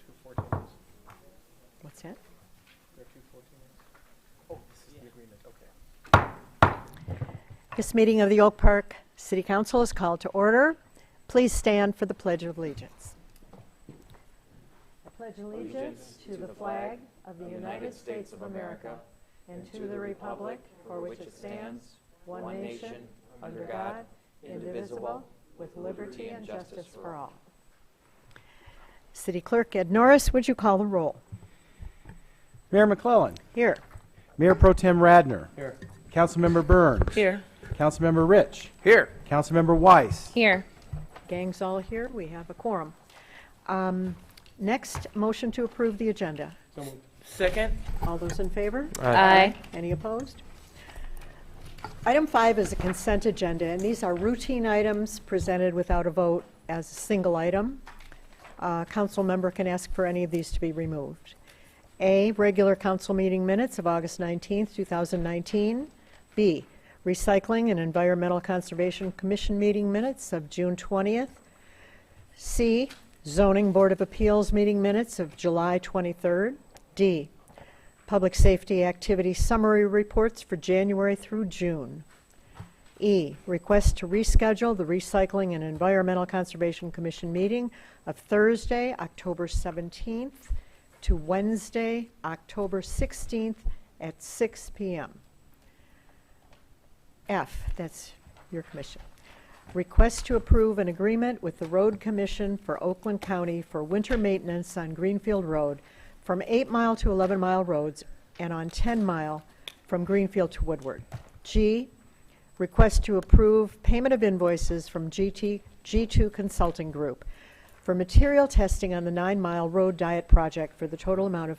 2 14 days. What's that? There are 2 14 days. Oh, this is the agreement, okay. This meeting of the Oak Park City Council is called to order. Please stand for the Pledge of Allegiance. I pledge allegiance to the flag of the United States of America and to the republic for which it stands, one nation, under God, indivisible, with liberty and justice for all. City Clerk Ed Norris, would you call the roll? Mayor McClellan. Here. Mayor Pro Tem Radner. Here. Councilmember Burns. Here. Councilmember Rich. Here. Councilmember Weiss. Here. Gang's all here. We have a quorum. Next, motion to approve the agenda. So moved. Second. All those in favor? Aye. Any opposed? Item 5 is a consent agenda, and these are routine items presented without a vote as a single item. Council member can ask for any of these to be removed. A, regular council meeting minutes of August 19th, 2019. B, recycling and environmental conservation commission meeting minutes of June 20th. C, zoning board of appeals meeting minutes of July 23rd. D, public safety activity summary reports for January through June. E, request to reschedule the Recycling and Environmental Conservation Commission meeting of Thursday, October 17th to Wednesday, October 16th at 6 p.m. F, that's your commission. Request to approve an agreement with the Road Commission for Oakland County for winter maintenance on Greenfield Road from 8 Mile to 11 Mile roads and on 10 Mile from Greenfield to Woodward. G, request to approve payment of invoices from G2 Consulting Group for material testing on the 9 Mile Road Diet Project for the total amount of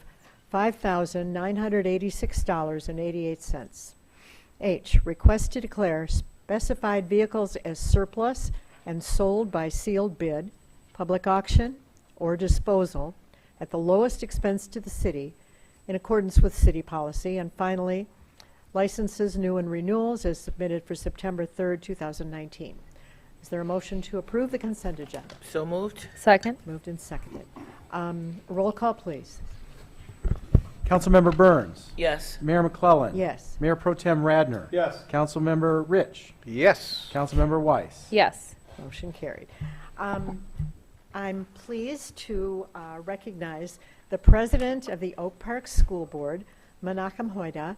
$5,986.88. H, request to declare specified vehicles as surplus and sold by sealed bid, public auction, or disposal at the lowest expense to the city in accordance with city policy. And finally, licenses, new and renewals as submitted for September 3rd, 2019. Is there a motion to approve the consent agenda? So moved. Second. Moved and seconded. Roll call, please. Councilmember Burns. Yes. Mayor McClellan. Yes. Mayor Pro Tem Radner. Yes. Councilmember Rich. Yes. Councilmember Weiss. Yes. Motion carried. I'm pleased to recognize the president of the Oak Park School Board, Menachem Hoida,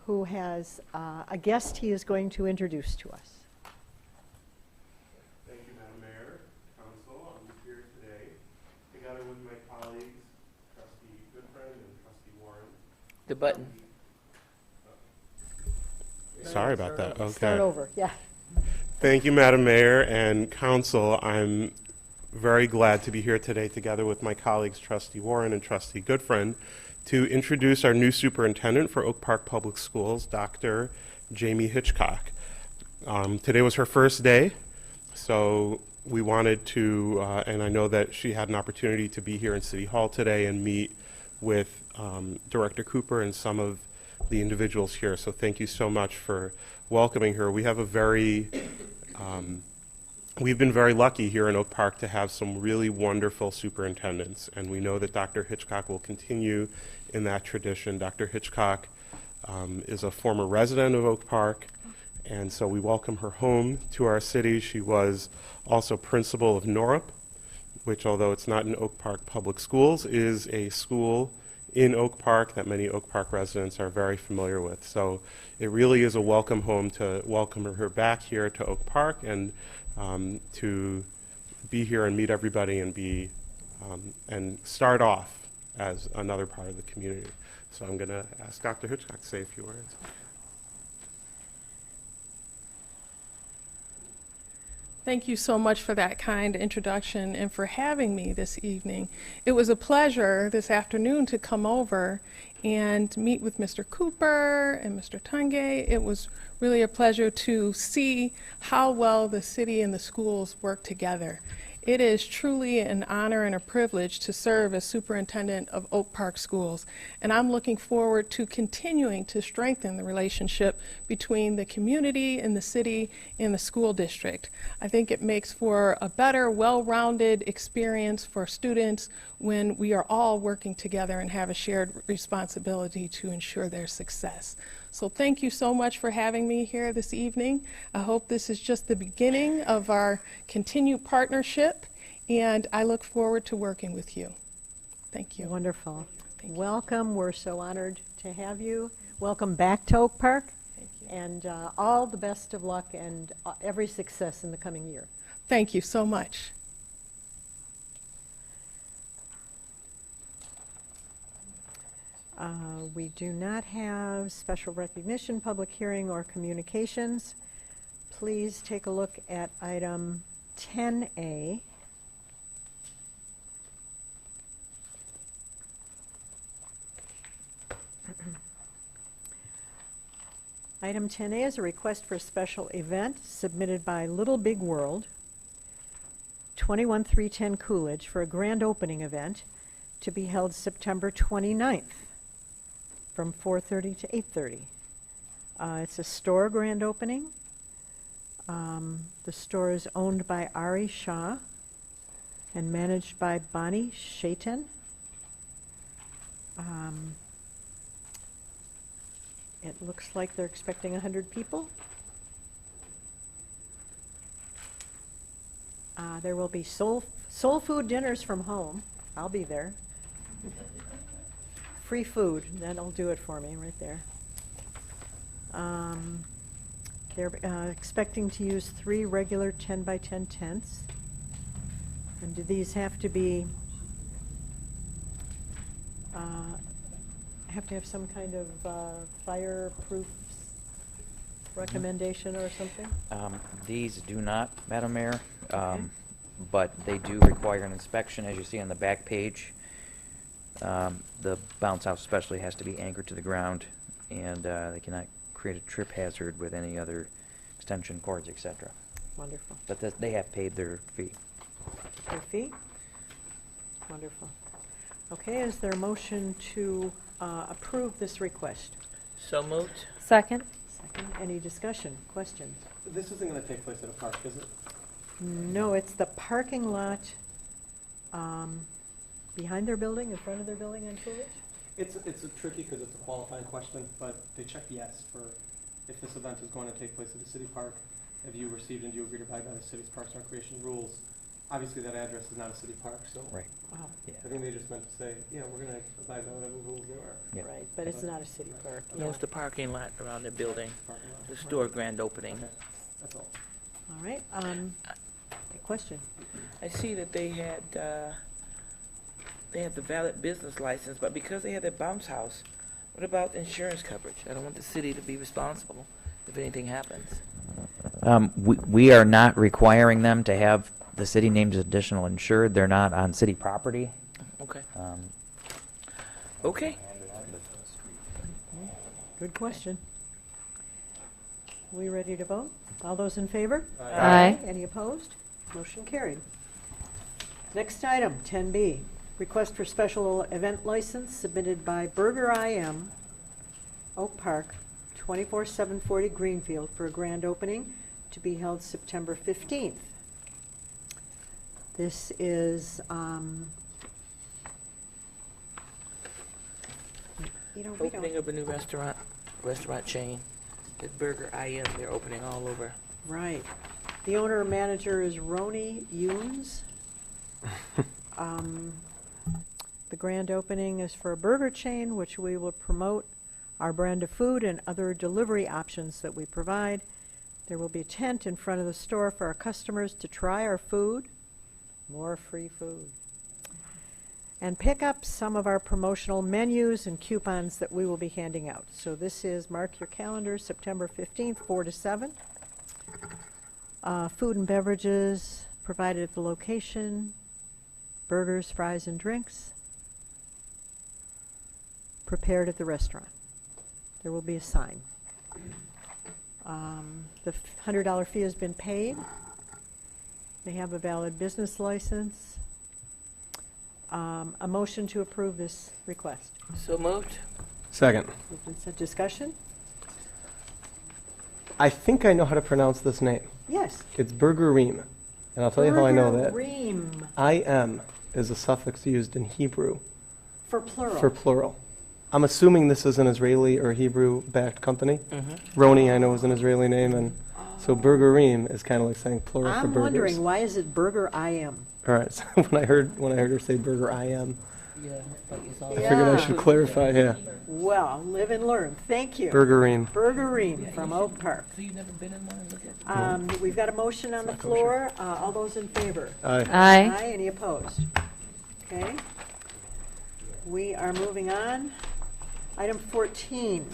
who has a guest he is going to introduce to us. Thank you, Madam Mayor, Council. I'm here today together with my colleagues, Trustee Goodfriend and Trustee Warren. The button. Sorry about that. Okay. Start over, yeah. Thank you, Madam Mayor and Council. I'm very glad to be here today together with my colleagues, Trustee Warren and Trustee Goodfriend, to introduce our new superintendent for Oak Park Public Schools, Dr. Jamie Hitchcock. Today was her first day, so we wanted to, and I know that she had an opportunity to be here in City Hall today and meet with Director Cooper and some of the individuals here. So thank you so much for welcoming her. We have a very, we've been very lucky here in Oak Park to have some really wonderful superintendents, and we know that Dr. Hitchcock will continue in that tradition. Dr. Hitchcock is a former resident of Oak Park, and so we welcome her home to our city. She was also principal of Norup, which, although it's not in Oak Park Public Schools, is a school in Oak Park that many Oak Park residents are very familiar with. So it really is a welcome home to welcome her back here to Oak Park and to be here and meet everybody and be and start off as another part of the community. So I'm going to ask Dr. Hitchcock to say a few words. Thank you so much for that kind introduction and for having me this evening. It was a pleasure this afternoon to come over and meet with Mr. Cooper and Mr. Tungay. It was really a pleasure to see how well the city and the schools work together. It is truly an honor and a privilege to serve as superintendent of Oak Park Schools, and I'm looking forward to continuing to strengthen the relationship between the community and the city and the school district. I think it makes for a better, well-rounded experience for students when we are all working together and have a shared responsibility to ensure their success. So thank you so much for having me here this evening. I hope this is just the beginning of our continued partnership, and I look forward to working with you. Thank you. Wonderful. Thank you. Welcome. We're so honored to have you. Welcome back to Oak Park. Thank you. And all the best of luck and every success in the coming year. Thank you so much. We do not have special recognition, public hearing, or communications. Please take a look at item 10A. Item 10A is a request for a special event submitted by Little Big World, 21310 Coolidge, for a grand opening event to be held September 29th from 4:30 to 8:30. It's a store grand opening. The store is owned by Ari Shah and managed by Bonnie Shaitan. It looks like they're expecting 100 people. There will be soul food dinners from home. I'll be there. Free food, that'll do it for me right there. They're expecting to use 3 regular 10 by 10 tents. And do these have to be, have to have some kind of fireproof recommendation or something? These do not, Madam Mayor, Okay. but they do require an inspection, as you see on the back page. The bounce house especially has to be anchored to the ground, and they cannot create a trip hazard with any other extension cords, etc. Wonderful. But they have paid their fee. Their fee? Wonderful. Okay, is there a motion to approve this request? So moved. Second. Second, any discussion, questions? This isn't going to take place at a park, is it? No, it's the parking lot behind their building, in front of their building on Coolidge? It's a tricky because it's a qualifying question, but they check yes for if this event is going to take place at a city park. Have you received and do you agree to abide by the city's parks and recreation rules? Obviously, that address is not a city park, so Right. Wow, Yeah. I think they just meant to say, yeah, we're going to abide by whatever rules there are. Yeah. right, but it's not a city park. No, it's the parking lot around the building, Parking lot. the store grand opening. Okay, that's all. All right, a question? I see that they had the valid business license, but because they had the bounce house, what about insurance coverage? I don't want the city to be responsible if anything happens. We are not requiring them to have the city named as additional insured. They're not on city property. Okay. Okay. Good question. We ready to vote? All those in favor? Aye. Any opposed? Motion carried. Next item, 10B, request for special event license submitted by Burger IM, Oak Park, 24740 Greenfield, for a grand opening to be held September 15th. This is, we Opening don't, of a new restaurant chain. The Burger IM, they're opening all over. right. The owner-manager is Roni Younes. The grand opening is for a burger chain, which we will promote our brand of food and other delivery options that we provide. There will be a tent in front of the store for our customers to try our food, more free food, and pick up some of our promotional menus and coupons that we will be handing out. So this is, mark your calendar, September 15th, 4 to 7. Food and beverages provided at the location, burgers, fries, and drinks prepared at the restaurant. There will be a sign. The $100 fee has been paid. They have a valid business license. A motion to approve this request. So moved. Second. Moved and said discussion? I think I know how to pronounce this name. Yes. It's Burger Reem. And I'll tell you how I know that. Reem, I-M is a suffix used in Hebrew for plural. for plural. I'm assuming this is an Israeli or Hebrew-backed company. Mm-hmm. Roni, I know, is an Israeli name, and so Burger Reem is kind of like saying plural for I'm burgers. wondering, why is it Burger I-M? All right, so when I heard her say Burger I-M, Yeah, but you saw I figured I Yeah. should clarify. Yeah, Well, live and learn. Thank you. Burger Reem. Burger Reem from Oak Park. So you've never been in one and looked at We've got a motion on the floor. All those in favor? Aye. Aye. Any opposed? Okay. We are moving on. Item 14,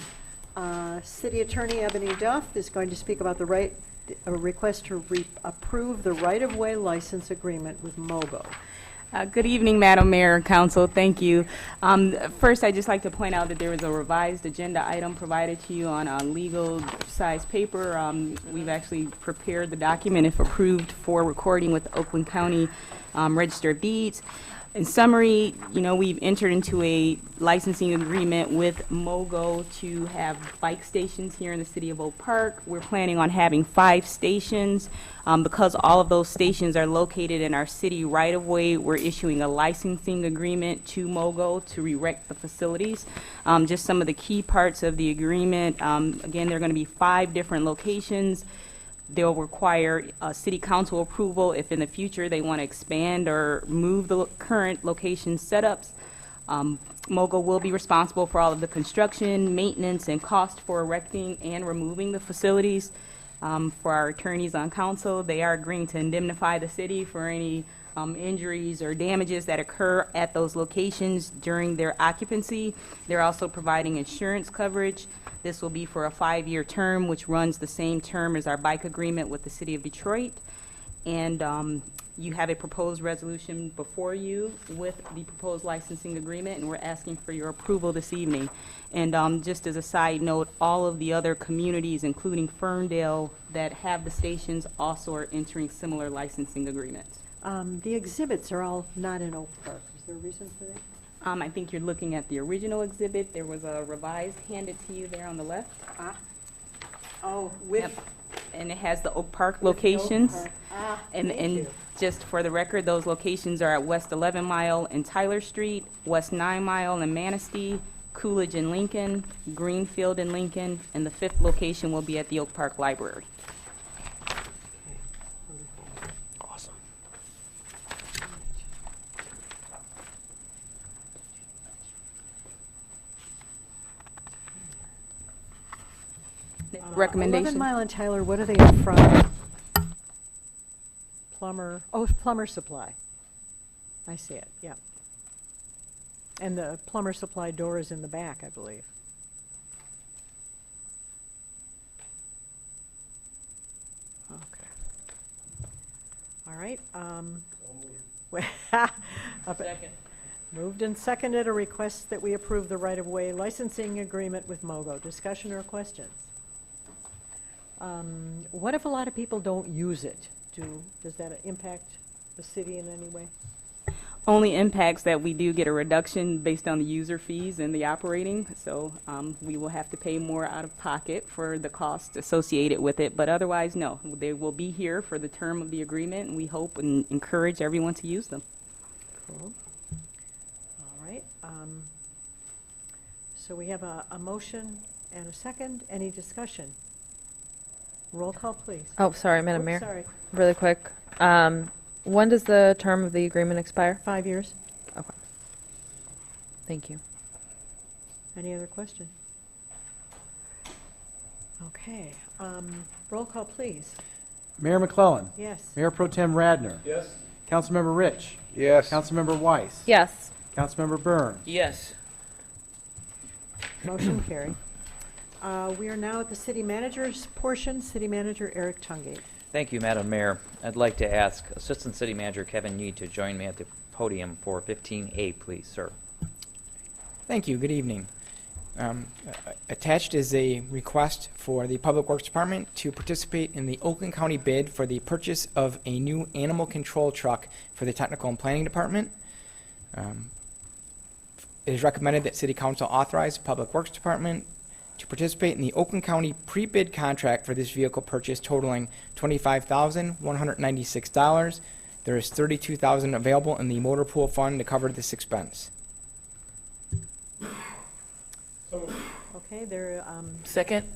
City Attorney Ebony Duff is going to speak about a request to approve the right-of-way license agreement with MoGo. Good evening, Madam Mayor and Council. Thank you. First, I'd just like to point out that there was a revised agenda item provided to you on a legal-size paper. We've actually prepared the document, if approved, for recording with the Oakland County Register of Deeds. In summary, we've entered into a licensing agreement with MoGo to have bike stations here in the city of Oak Park. We're planning on having 5 stations. Because all of those stations are located in our city right-of-way, we're issuing a licensing agreement to MoGo to erect the facilities. Just some of the key parts of the agreement. Again, there are going to be 5 different locations. They'll require city council approval if in the future they want to expand or move the current location setups. MoGo will be responsible for all of the construction, maintenance, and cost for erecting and removing the facilities. For our attorneys on council, they are agreeing to indemnify the city for any injuries or damages that occur at those locations during their occupancy. They're also providing insurance coverage. This will be for a 5-year term, which runs the same term as our bike agreement with the city of Detroit. And you have a proposed resolution before you with the proposed licensing agreement, and we're asking for your approval this evening. And just as a side note, all of the other communities, including Ferndale, that have the stations also are entering similar licensing agreements. The exhibits are all not in Oak Park. Is there a reason for that? I think you're looking at the original exhibit. There was a revised handed to you there on the left. Oh, with. Yep. And it has the Oak Park with the Oak locations. Park. And Thank you. just for the record, those locations are at West 11 Mile and Tyler Street, West 9 Mile and Manistee, Coolidge and Lincoln, Greenfield and Lincoln, and the 5th location will be at the Oak Park Library. Awesome. Recommendation. 11 Mile and Tyler, what are they in front of? Plumber Supply. I see it, yeah. And the Plumber Supply door is in the back, I believe. Okay. All right. Second. Moved and seconded a request that we approve the right-of-way licensing agreement with MoGo. Discussion or questions? What if a lot of people don't use it? Does that impact the city in any way? Only impacts that we do get a reduction based on the user fees and the operating, so we will have to pay more out of pocket for the cost associated with it, but otherwise, no. They will be here for the term of the agreement, and we hope and encourage everyone to use them. Cool. All right. So we have a motion and a second. Any discussion? Roll call, please. Oh, sorry, Madam Oops, Mayor. Sorry. Really quick. When does the term of the agreement expire? 5 years. Okay. Thank you. Any other question? Okay. Roll call, please. Mayor McClellan. Yes. Mayor Pro Tem Radner. Yes. Councilmember Rich. Yes. Councilmember Weiss. Yes. Councilmember Byrne. Yes. Motion carried. We are now at the city manager's portion. City Manager Eric Tungate. Thank you, Madam Mayor. I'd like to ask Assistant City Manager Kevin Yee to join me at the podium for 15A, please, sir. Thank you. Good evening. Attached is a request for the Public Works Department to participate in the Oakland County bid for the purchase of a new animal control truck for the Technical and Planning Department. It is recommended that City Council authorize the Public Works Department to participate in the Oakland County pre-bid contract for this vehicle purchase totaling $25,196. There is $32,000 available in the motor pool fund to cover this expense. Okay, there, Second?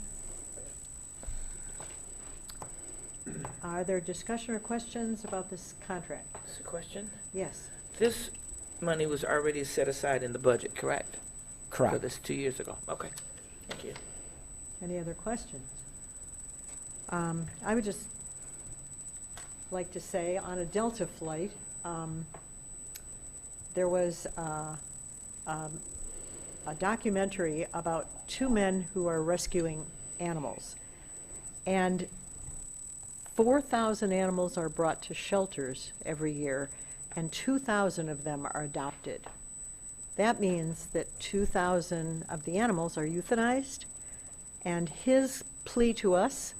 are there discussion or questions about this contract? That's a question. Yes. This money was already set aside in the budget, correct? For Correct. this 2 years ago. Okay. Thank you. Any other questions? I would just like to say, on a Delta flight, there was a documentary about two men who are rescuing animals. And 4,000 animals are brought to shelters every year, and 2,000 of them are adopted. That means that 2,000 of the animals are euthanized, and his plea to us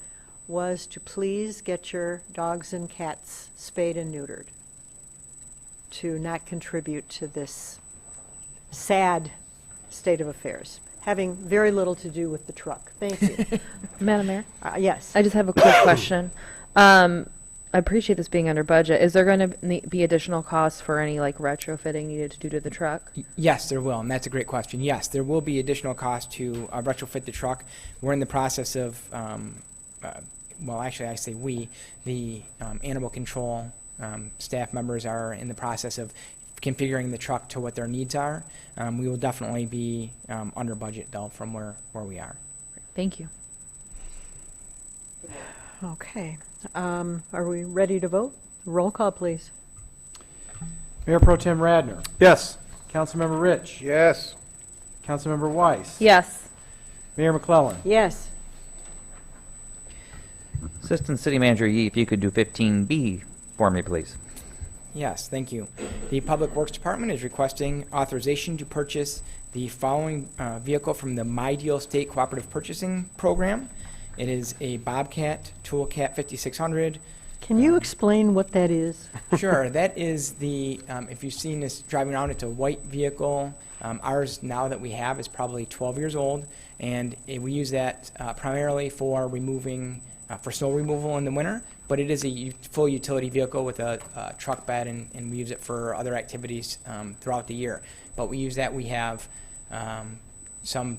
was to please get your dogs and cats spayed and neutered, to not contribute to this sad state of affairs, having very little to do with the truck. Thank you. Madam Mayor, Yes. I just have a quick question. I appreciate this being under budget. Is there going to be additional costs for any like retrofitting needed to do to the truck? Yes, there will, and that's a great question. Yes, there will be additional cost to retrofit the truck. We're in the process of, well, actually, I say we, the animal control staff members are in the process of configuring the truck to what their needs are. We will definitely be under budget, though, from where we are. Thank you. Okay. Are we ready to vote? Roll call, please. Mayor Pro Tem Radner. Yes. Councilmember Rich. Yes. Councilmember Weiss. Yes. Mayor McClellan. Yes. Assistant City Manager Yee, if you could do 15B for me, please. Yes, thank you. The Public Works Department is requesting authorization to purchase the following vehicle from the My Deal State Cooperative Purchasing Program. It is a Bobcat Toolcat 5600. Can you explain what that is? Sure, that is the, if you've seen this driving around, it's a white vehicle. Ours now that we have is probably 12 years old, and we use that primarily for removing, for snow removal in the winter, but it is a full utility vehicle with a truck bed, and we use it for other activities throughout the year. But we use that, we have some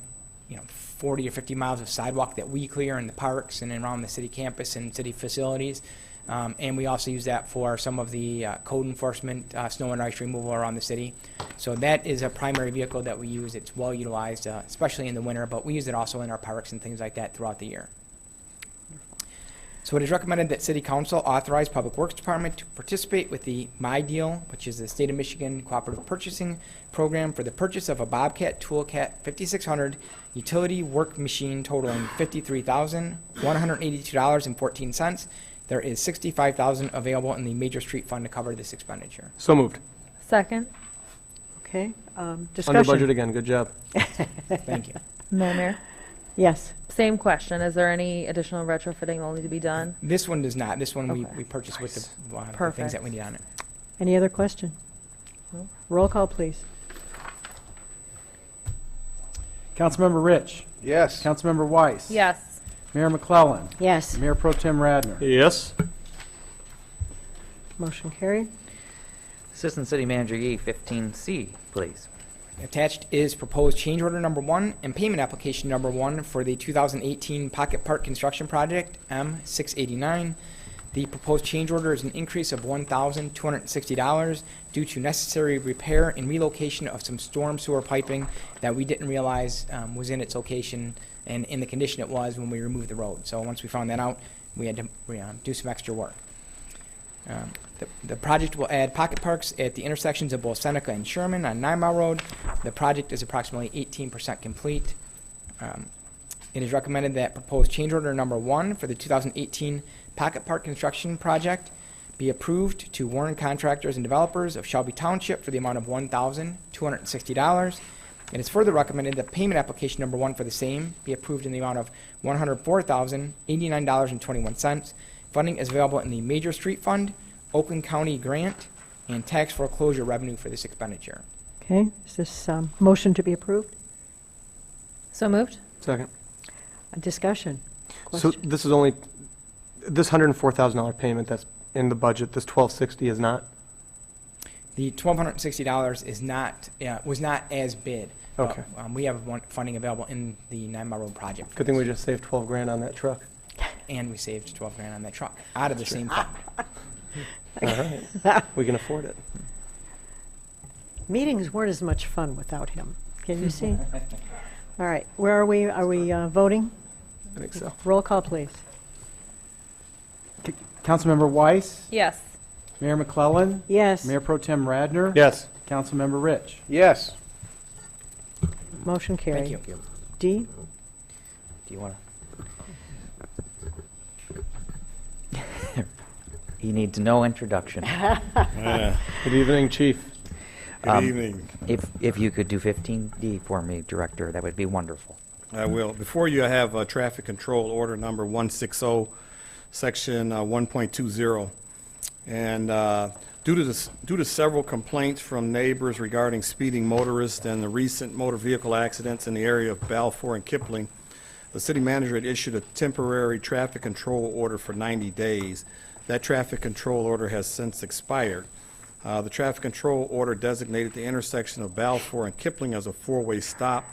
40 or 50 miles of sidewalk that we clear in the parks and around the city campus and city facilities. And we also use that for some of the code enforcement, snow and ice removal around the city. So that is a primary vehicle that we use. It's well utilized, especially in the winter, but we use it also in our parks and things like that throughout the year. So it is recommended that City Council authorize Public Works Department to participate with the My Deal, which is the State of Michigan Cooperative Purchasing Program, for the purchase of a Bobcat Toolcat 5600 utility work machine totaling $53,182.14. There is $65,000 available in the Major Street Fund to cover this expenditure. So moved. Second. Okay. Discussion. Under budget again. Good job. Thank you. Madam Mayor, Yes. same question. Is there any additional retrofitting that will need to be done? This one does not. This one Okay. we purchased with the things Perfect. that we need on it. Any other question? Roll call, please. Councilmember Rich. Yes. Councilmember Weiss. Yes. Mayor McClellan. Yes. Mayor Pro Tem Radner. Yes. Motion carried. Assistant City Manager Yee, 15C, please. Attached is proposed change order number 1 and payment application number 1 for the 2018 Pocket Park Construction Project M689. The proposed change order is an increase of $1,260 due to necessary repair and relocation of some storm sewer piping that we didn't realize was in its location and in the condition it was when we removed the road. So once we found that out, we had to do some extra work. The project will add pocket parks at the intersections of both Seneca and Sherman on 9 Mile Road. The project is approximately 18% complete. It is recommended that proposed change order number 1 for the 2018 Pocket Park Construction Project be approved to Warren Contractors and Developers of Shelby Township for the amount of $1,260. It is further recommended that payment application number 1 for the same be approved in the amount of $104,089.21. Funding is available in the Major Street Fund, Oakland County Grant, and tax foreclosure revenue for this expenditure. Okay, is this motion to be approved? So moved? Second. A discussion? So Question? this is only, this $104,000 payment that's in the budget, this 1,260 is not? The $1,260 is not, was not as bid. Okay. We have funding available in the 9 Mile Road project. Good thing we just saved 12 grand on that truck. And we saved 12 grand on that truck out of the same fund. All right, we can afford it. Meetings weren't as much fun without him. Can you see? All right, where are we? Are we voting? I think so. Roll call, please. Councilmember Weiss? Yes. Mayor McClellan? Yes. Mayor Pro Tem Radner? Yes. Councilmember Rich? Yes. Motion carried. Thank you. D? Do you want to? He needs no introduction. Good evening, Chief. Good evening. If you could do 15D for me, Director, that would be wonderful. I will. Before you, I have traffic control order number 160, section 1.20. And due to several complaints from neighbors regarding speeding motorists and the recent motor vehicle accidents in the area of Balfour and Kipling, the city manager had issued a temporary traffic control order for 90 days. That traffic control order has since expired. The traffic control order designated the intersection of Balfour and Kipling as a 4-way stop.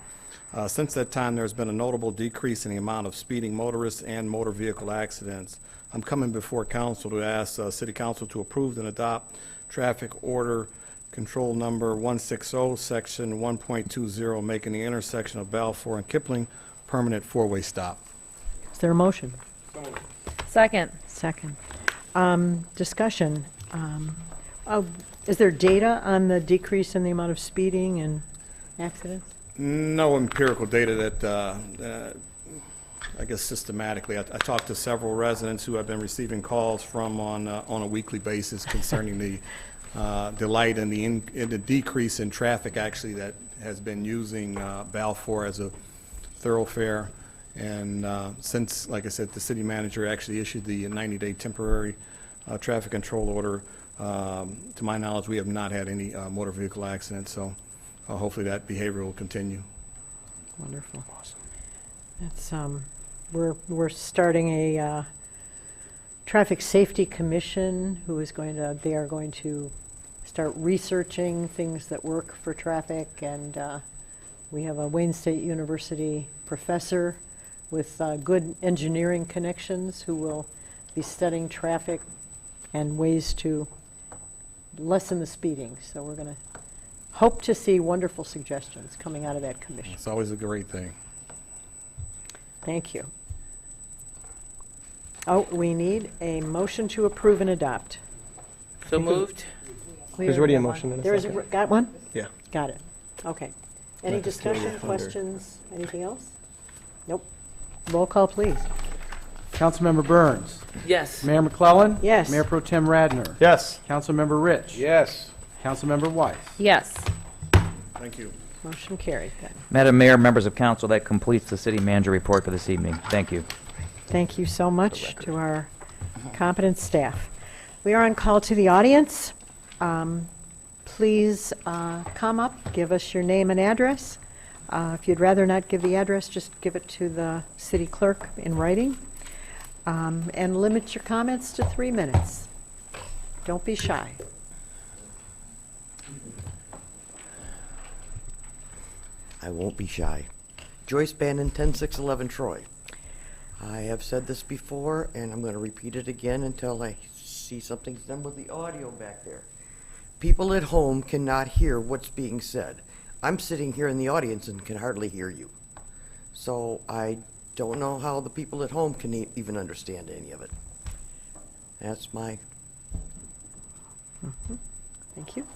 Since that time, there's been a notable decrease in the amount of speeding motorists and motor vehicle accidents. I'm coming before council to ask City Council to approve and adopt traffic order control number 160, section 1.20, making the intersection of Balfour and Kipling permanent 4-way stop. Is there a motion? Second. Second. Discussion. Is there data on the decrease in the amount of speeding and accidents? No empirical data that, I guess systematically. I talked to several residents who have been receiving calls from on a weekly basis concerning the delight and the decrease in traffic actually that has been using Balfour as a thoroughfare. And since, like I said, the city manager actually issued the 90-day temporary traffic control order, to my knowledge, we have not had any motor vehicle accidents, so hopefully that behavior will continue. Wonderful. Awesome. That's, we're starting a traffic safety commission who is they are going to start researching things that work for traffic, and we have a Wayne State University professor with good engineering connections who will be studying traffic and ways to lessen the speeding. So we're going to hope to see wonderful suggestions coming out of that commission. It's always a great thing. Thank you. Oh, we need a motion to approve and adopt. So moved? There's already a motion in a There is second. got one? Yeah. Got it. Okay. Any Not to steal your discussion, thunder. questions, anything else? Nope. Roll call, please. Councilmember Burns? Yes. Mayor McClellan? Yes. Mayor Pro Tem Radner? Yes. Councilmember Rich? Yes. Councilmember Weiss? Yes. Thank you. Motion carried. Then. Madam Mayor, members of council, that completes the city manager report for this evening. Thank you. Thank you so much to our competent staff. We are on call to the audience. Please come up, give us your name and address. If you'd rather not give the address, just give it to the city clerk in writing. And limit your comments to 3 minutes. Don't be shy. I won't be shy. Joyce Bannon, 10611 Troy. I have said this before, and I'm going to repeat it again until I see something's done with the audio back there. People at home cannot hear what's being said. I'm sitting here in the audience and can hardly hear you. So I don't know how the people at home can even understand any of it. That's my... Thank you.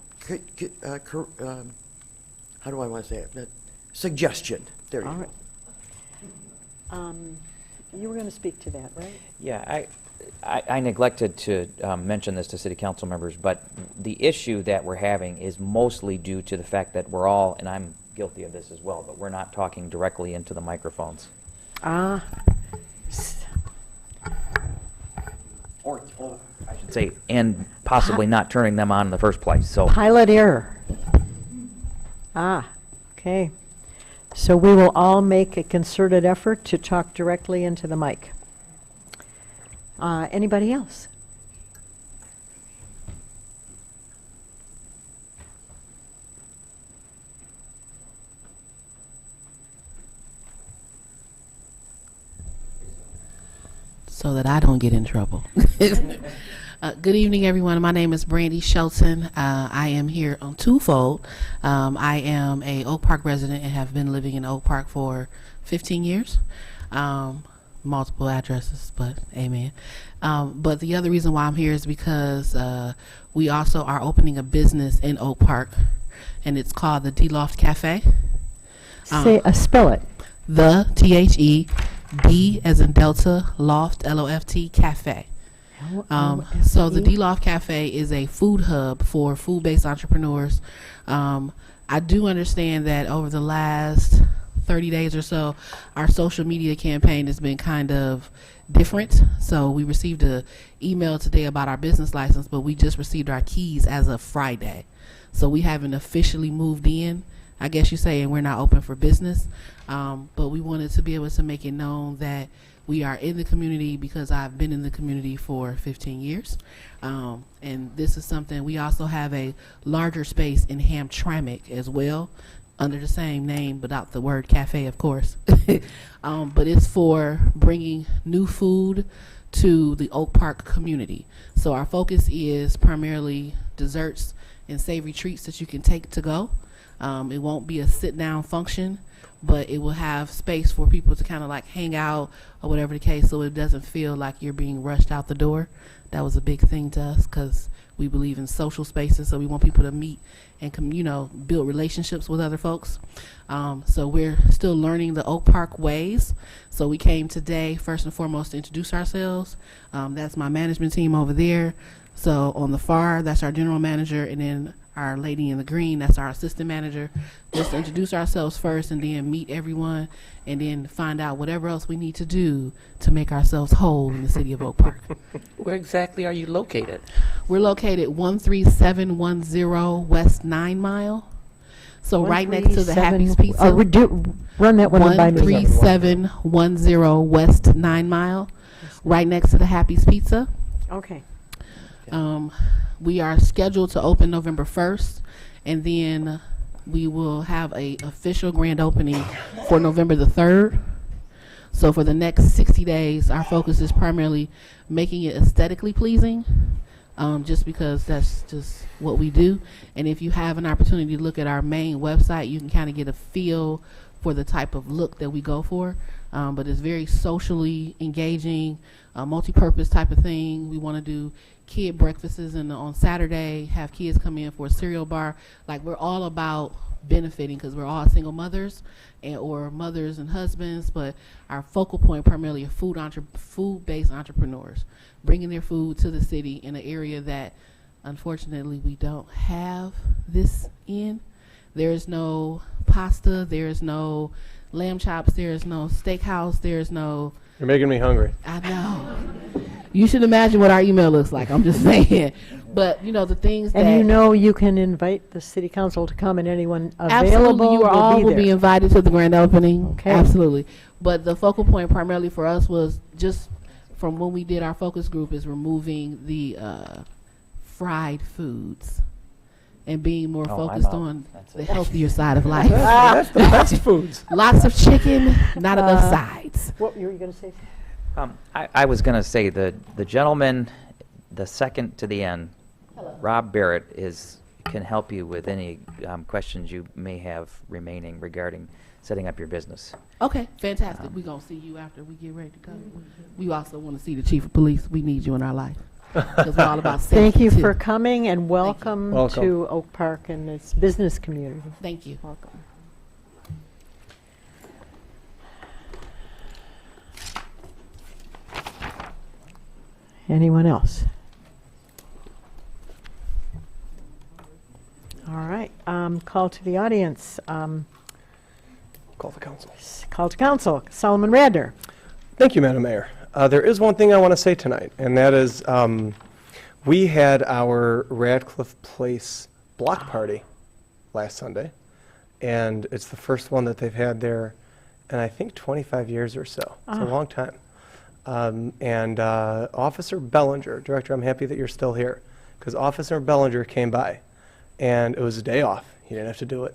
How do I want to say it? Suggestion. There you All go. right. You were going to speak to that, right? Yeah, I neglected to mention this to city council members, but the issue that we're having is mostly due to the fact that we're all, and I'm guilty of this as well, but we're not talking directly into the microphones. Ah, Or I should say, and possibly not turning them on in the first place, so. pilot error. Ah, okay. So we will all make a concerted effort to talk directly into the mic. Anybody else? So that I don't get in trouble. Good evening, everyone. My name is Brandy Shelton. I am here on twofold. I am a Oak Park resident and have been living in Oak Park for 15 years. Multiple addresses, but amen. But the other reason why I'm here is because we also are opening a business in Oak Park, and it's called the D-Loft Cafe. Spell it. The THE D as in Delta Loft LOFT Cafe. So the D-Loft Cafe is a food hub for food-based entrepreneurs. I do understand that over the last 30 days or so, our social media campaign has been kind of different. So we received an email today about our business license, but we just received our keys as of Friday. So we haven't officially moved in, I guess you say, and we're not open for business. But we wanted to be able to make it known that we are in the community because I've been in the community for 15 years. And this is something, we also have a larger space in Hamtramck as well, under the same name, without the word cafe, of course. But it's for bringing new food to the Oak Park community. So our focus is primarily desserts and savory treats that you can take to go. It won't be a sit-down function, but it will have space for people to kind of like hang out or whatever the case, so it doesn't feel like you're being rushed out the door. That was a big thing to us because we believe in social spaces, so we want people to meet and build relationships with other folks. So we're still learning the Oak Park ways. So we came today first and foremost to introduce ourselves. That's my management team over there. So on the far, that's our general manager, and then our lady in the green, that's our assistant manager. Just to introduce ourselves first and then meet everyone and then find out whatever else we need to do to make ourselves whole in the city of Oak Park. Where exactly are you located? We're located 13710 West 9 Mile. So right next to the Happy's Pizza. Run that one by me. 13710 West 9 Mile. Right next to the Happy's Pizza. Okay. We are scheduled to open November 1st, and then we will have a official grand opening for November the 3rd. So for the next 60 days, our focus is primarily making it aesthetically pleasing, just because that's just what we do. And if you have an opportunity to look at our main website, you can kind of get a feel for the type of look that we go for. But it's very socially engaging, multi-purpose type of thing. We want to do kid breakfasts, and on Saturday have kids come in for a cereal bar. Like, we're all about benefiting because we're all single mothers or mothers and husbands, but our focal point primarily are food-based entrepreneurs, bringing their food to the city in an area that unfortunately we don't have this in. There is no pasta, there is no lamb chops, there is no steakhouse, there is no... You're making me hungry. I know. You should imagine what our email looks like. I'm just saying. But, the things that... And you can invite the city council to come, and anyone available absolutely, you all will there. be invited to the grand opening. Okay. Absolutely. But the focal point primarily for us was just from when we did our focus group is removing the fried foods and being more focused on the healthier side of life. That's the best foods. Lots of chicken, not enough sides. What were you going to say? I was going to say the gentleman, the second to the end, Rob Barrett, can help you with any questions you may have remaining regarding setting up your business. Okay, fantastic. We're going to see you after we get ready to go. We also want to see the chief of police. We need you in our life. Because we're all about safety. Thank you too. for coming, and welcome Welcome. to Oak Park and its business community. Thank you. Welcome. Anyone else? All right. Call to the audience. Call the council. Call to council. Solomon Radner. Thank you, Madam Mayor. There is one thing I want to say tonight, and that is we had our Radcliffe Place block party last Sunday, and it's the first one that they've had there in, I think, 25 years or so. It's a long time. And Officer Bellinger, Director, I'm happy that you're still here, because Officer Bellinger came by, and it was a day off. He didn't have to do it.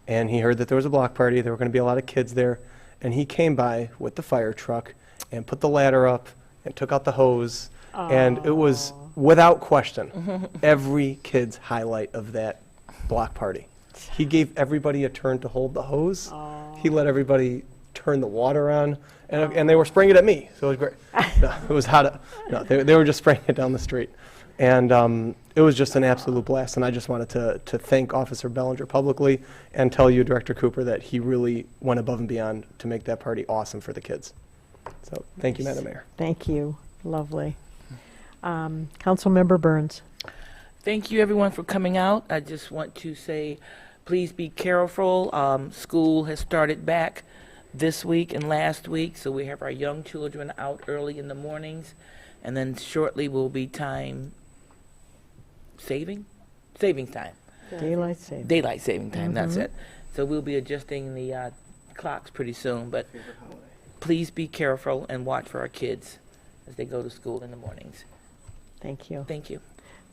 And he heard that there was a block party. There were going to be a lot of kids there. And he came by with the fire truck and put the ladder up and took out the hose. And it was, without question, every kid's highlight of that block party. He gave everybody a turn to hold the hose. He let everybody turn the water on. And they were spraying it at me, so it was great. No, it was hot. No, they were just spraying it down the street. And it was just an absolute blast. And I just wanted to thank Officer Bellinger publicly and tell you, Director Cooper, that he really went above and beyond to make that party awesome for the kids. So thank you, Madam Mayor. Thank you. Lovely. Councilmember Burns. Thank you, everyone, for coming out. I just want to say, please be careful. School has started back this week and last week, so we have our young children out early in the mornings, and then shortly will be time saving time. Daylight saving. Daylight saving time, that's it. So we'll be adjusting the clocks pretty soon, but please be careful and watch for our kids as they go to school in the mornings. Thank you. Thank you.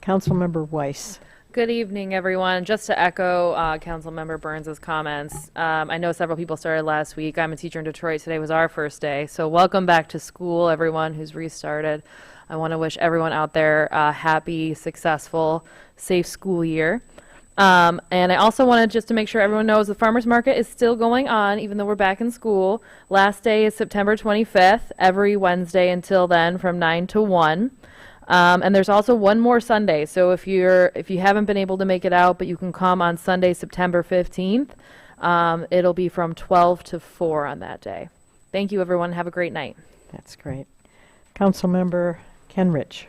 Councilmember Weiss. Good evening, everyone. Just to echo Councilmember Burns' comments, I know several people started last week. I'm a teacher in Detroit. Today was our first day. So welcome back to school, everyone who's restarted. I want to wish everyone out there a happy, successful, safe school year. And I also wanted just to make sure everyone knows the farmers market is still going on, even though we're back in school. Last day is September 25th, every Wednesday until then from 9 to 1. And there's also one more Sunday. So if you haven't been able to make it out, but you can come on Sunday, September 15th, it'll be from 12 to 4 on that day. Thank you, everyone. Have a great night. That's great. Councilmember Kenrich.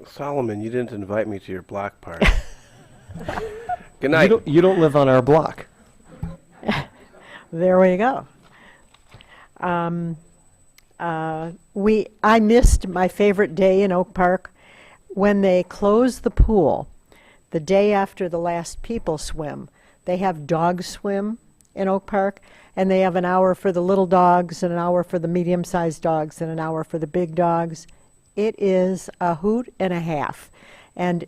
Solomon, you didn't invite me to your block party. Good night. You don't live on our block. There we go. I missed my favorite day in Oak Park when they closed the pool the day after the last people swim. They have dog swim in Oak Park, and they have an hour for the little dogs and an hour for the medium-sized dogs and an hour for the big dogs. It is a hoot and a half. And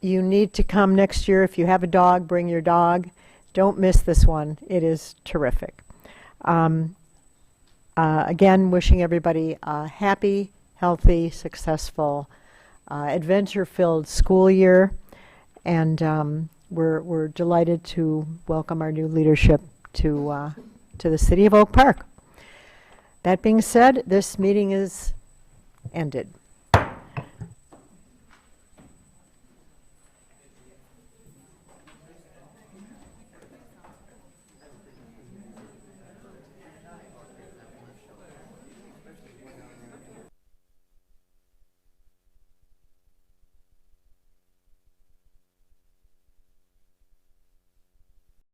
you need to come next year. If you have a dog, bring your dog. Don't miss this one. It is terrific. Again, wishing everybody a happy, healthy, successful, adventure-filled school year. And we're delighted to welcome our new leadership to the city of Oak Park. That being said, this meeting is ended.